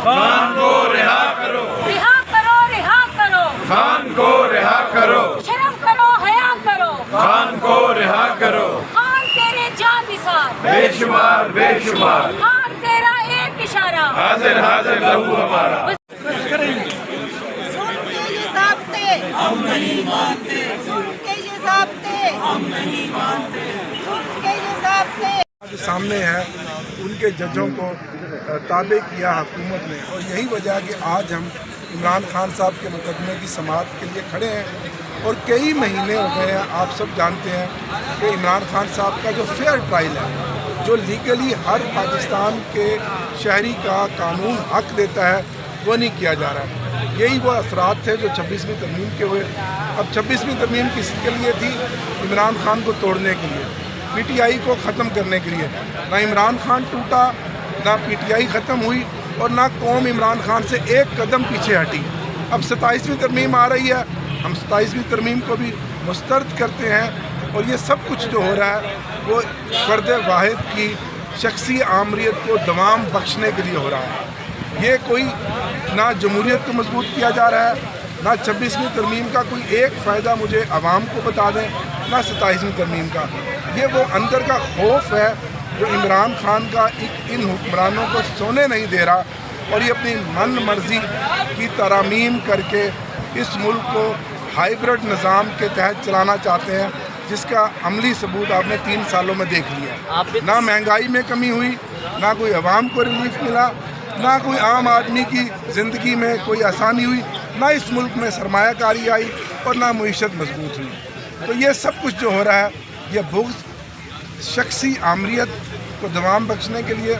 खान को रिहा करो, रिहा करो, रिहा करो, खान को रिहा करो, शर्म करो, हया करो, खान को रिहा करो। खान तेरे जानिसार, बेशुमार बेशुमार, खान तेरा एक इशारा, हाजिर हाजिर लहू हमारा। सुन के ये ज़ाब्ते हम नहीं मानते, सुन के ये ज़ाब्ते हम नहीं मानते, सुन के ये ज़ाब्ते। जो सामने है उनके जजों को ताबे किया हुकूमत ने, और यही वजह है कि आज हम इमरान खान साहब के मुकदमे की समाअत के लिए खड़े हैं। और कई महीने हो गए हैं, आप सब जानते हैं कि इमरान खान साहब का जो फेयर ट्रायल है, जो लीगली हर पाकिस्तान के शहरी का कानून हक देता है, वो नहीं किया जा रहा है। यही वो असरात थे जो 26वीं तरमीम के हुए। अब 26वीं तरमीम किसके लिए थी? इमरान खान को तोड़ने के लिए, PTI को ख़त्म करने के लिए। ना इमरान खान टूटा, ना PTI ख़त्म हुई, और ना कौम इमरान खान से एक कदम पीछे हटी। अब 27वीं तरमीम आ रही है, हम 27वीं तरमीम को भी मुस्तरद करते हैं। और ये सब कुछ जो हो रहा है वो फ़र्द वाहिद की शख्सी आमरीत को दवाम बख्शने के लिए हो रहा है। ये कोई ना जमहूरियत को मजबूत किया जा रहा है, ना 26वीं तरमीम का कोई एक फ़ायदा मुझे आवाम को बता दें, ना 27वीं तरमीम का। ये वो अंदर का खौफ है जो इमरान खान का इन हुक्मरानों को सोने नहीं दे रहा, और ये अपनी मन मर्जी की तरामीम करके इस मुल्क को हाइब्रिड निज़ाम के तहत चलाना चाहते हैं, जिसका अमली सबूत आपने 3 सालों में देख लिया। ना महंगाई में कमी हुई, ना कोई अवाम को रिलीफ मिला, ना कोई आम आदमी की ज़िंदगी में कोई आसानी हुई, ना इस मुल्क में सरमायाकारी आई, और ना मईशत मजबूत हुई। तो ये सब कुछ जो हो रहा है, ये बुग़्ज़ शख्सी आमरीत को दवाम बख्शने के लिए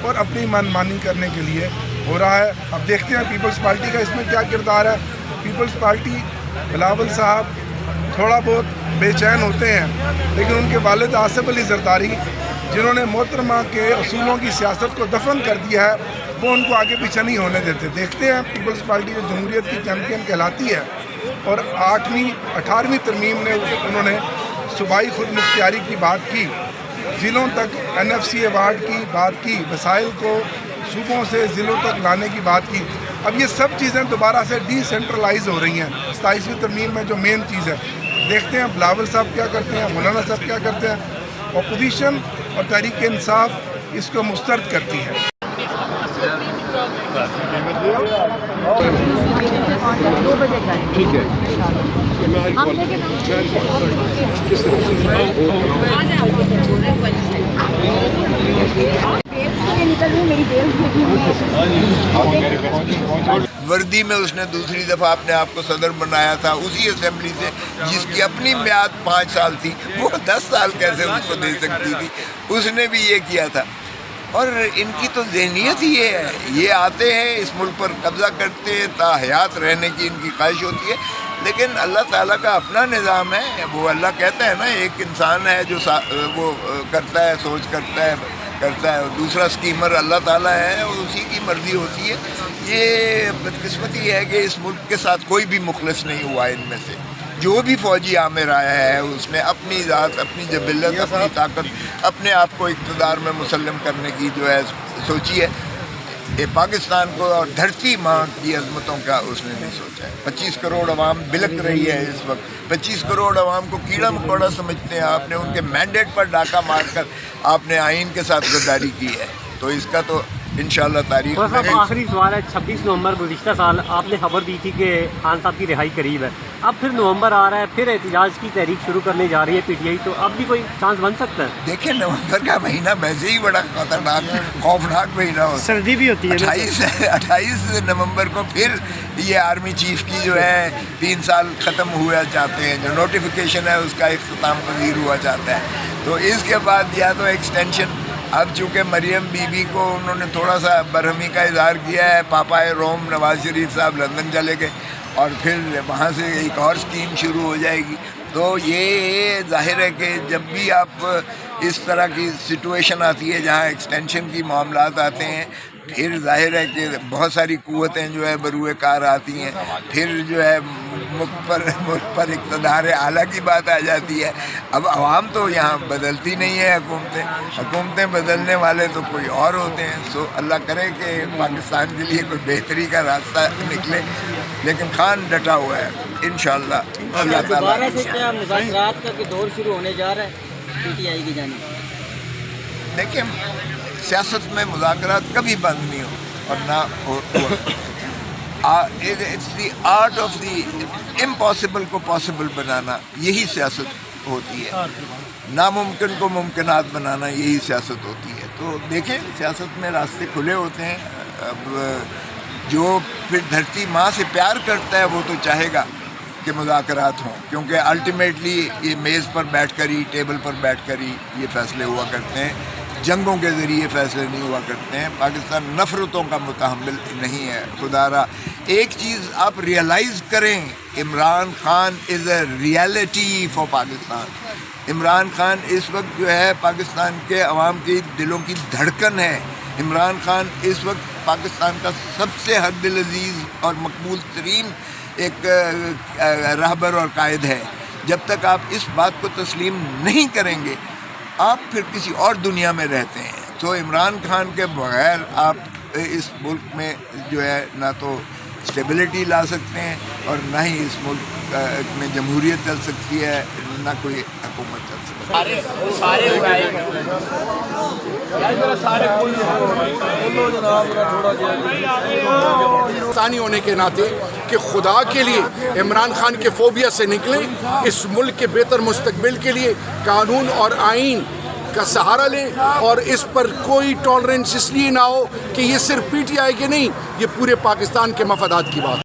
और अपनी मनमानी करने के लिए हो रहा है। अब देखते हैं पीपल्स पार्टी का इसमें क्या किरदार है। पीपल्स पार्टी, बिलावल साहब थोड़ा बहुत बेचैन होते हैं, लेकिन उनके वालिद आसिफ अली जरदारी, जिन्होंने मोहतरमा के असूलों की सियासत को दफन कर दिया है, वो उनको आगे पीछे नहीं होने देते। देखते हैं पीपल्स पार्टी जो जमहूरियत की चैम्पियन कहलाती है, और 18वीं तरमीम ने उन्होंने सूबाई खुद मुख्तियारी की बात की, ज़िलों तक NFC अवार्ड की बात की, वसाइल को सूबों से ज़िलों तक लाने की बात की। अब ये सब चीज़ें दोबारा से डिसेंट्रलाइज हो रही हैं 27वीं तरमीम में, जो मेन चीज़ है। देखते हैं बिलावल साहब क्या करते हैं, मौलाना साहब क्या करते हैं। अपोजिशन और तहरीक इंसाफ इसको मुस्तरद करती है। ठीक है, वर्दी में उसने दूसरी दफ़ा अपने आप को सदर बनाया था उसी असेंबली से जिसकी अपनी म्याद 5 साल थी, वो 10 साल कैसे उसको दे सकती थी, उसने भी ये किया था। और इनकी तो ज़हनियत ही ये है, ये आते हैं इस मुल्क पर कब्ज़ा करते हैं, ताहयात रहने की इनकी ख्वाहिश होती है। लेकिन अल्लाह ताला का अपना निज़ाम है। वो अल्लाह कहता है ना, एक इंसान है जो वो करता है, सोच करता है, और दूसरा स्कीमर अल्लाह ताला है, और उसी की मर्ज़ी होती है। ये बदकिस्मती है कि इस मुल्क के साथ कोई भी मुखलिस नहीं हुआ। इनमें से जो भी फ़ौजी आमिर आया है, उसने अपनी ज़ात, अपनी जबिलत, अपनी ताकत, अपने आप को इक़्तिदार में मुसल्लम करने की जो है सोची है। ये पाकिस्तान को और धरती माँ की अज़मतों का उसने नहीं सोचा है। 25 करोड़ अवाम बिलक रही है इस वक्त। 25 करोड़ अवाम को कीड़ा मकोड़ा समझते हैं। आपने उनके मैंडेट पर डाका मारकर आपने आइन के साथ गद्दारी की है, तो इसका तो इंशाअल्लाह तारीख में। आखिरी सवाल है, 26 नवंबर गुज़िश्ता साल आपने खबर दी थी कि खान साहब की रिहाई करीब है, अब फिर नवंबर आ रहा है, फिर एहतजाज की तहरीक शुरू करने जा रही है PTI, तो अब भी कोई चांस बन सकता है? देखिए, नवंबर का महीना वैसे ही बड़ा खतरनाक खौफनाक महीना होता है। सर्दी भी होती है। 28 नवंबर को फिर ये आर्मी चीफ की जो है 3 साल ख़त्म हुआ चाहते हैं, जो नोटिफिकेशन है उसका इख्तिताम पज़ीर हुआ चाहता है। तो इसके बाद या तो एक्सटेंशन, अब चूँकि मरियम बीबी को उन्होंने थोड़ा सा बरहमी का इज़हार किया है, पापाए रोम नवाज शरीफ साहब लंदन चले गए, और फिर वहाँ से एक और स्कीम शुरू हो जाएगी। तो ये जाहिर है कि जब भी आप इस तरह की सिचुएशन आती है जहाँ एक्सटेंशन की मामलात आते हैं, फिर जाहिर है कि बहुत सारी क़ुव्वतें जो है बरूए कार आती हैं, फिर जो है ملک پر اقتدار اعلیٰ کی بات آ جاتی ہے. اب عوام تو یہاں بدلتی نہیں ہے حکومتیں بدلنے والے تو کوئی اور ہوتے ہیں. سو اللہ کرے کہ پاکستان کے لیے کوئی بہتری کا راستہ نکلے، لیکن خان ڈٹا ہوا ہے انشاءاللہ. اللہ تعالیٰ دوبارہ سے کیا مذاکرات کا دور شروع ہونے جا رہا ہے پی ٹی آئی کی جانب؟ دیکھیں، سیاست میں مذاکرات کبھی بند نہیں ہو اور نہ ہو. It's the art of the impossible کو پاسبل بنانا، یہی سیاست ہوتی ہے. ناممکن کو ممکنات بنانا، یہی سیاست ہوتی ہے. تو دیکھیں، سیاست میں راستے کھلے ہوتے ہیں. اب جو پھر دھرتی ماں سے پیار کرتا ہے وہ تو چاہے گا کہ مذاکرات ہوں، کیونکہ الٹیمیٹلی یہ میز پر بیٹھ کر ہی، ٹیبل پر بیٹھ کر ہی یہ فیصلے ہوا کرتے ہیں. جنگوں کے ذریعے فیصلے نہیں ہوا کرتے ہیں. پاکستان نفرتوں کا متحمل نہیں ہے. خدا را ایک چیز آپ ریئلائز کریں، Imran Khan is a reality for Pakistan. عمران خان اس وقت جو ہے پاکستان کے عوام کی دلوں کی دھڑکن ہے. عمران خان اس وقت پاکستان کا سب سے حد دل عزیز اور مقبول ترین ایک رہبر اور قائد ہے. جب تک آپ اس بات کو تسلیم نہیں کریں گے، آپ پھر کسی اور دنیا میں رہتے ہیں. تو عمران خان کے بغیر آپ اس ملک میں جو ہے نہ تو اسٹیبلٹی لا سکتے ہیں اور نہ ہی اس ملک میں جمہوریت چل سکتی ہے، نہ کوئی حکومت چل سکتی ہے. پاکستانی ہونے کے ناطے کہ خدا کے لیے عمران خان کے فوبیا سے نکلیں، اس ملک کے بہتر مستقبل کے لیے قانون اور آئین کا سہارا لیں، اور اس پر کوئی ٹالرنس اس لیے نہ ہو کہ یہ صرف پی ٹی آئی کے نہیں، یہ پورے پاکستان کے مفادات کی بات.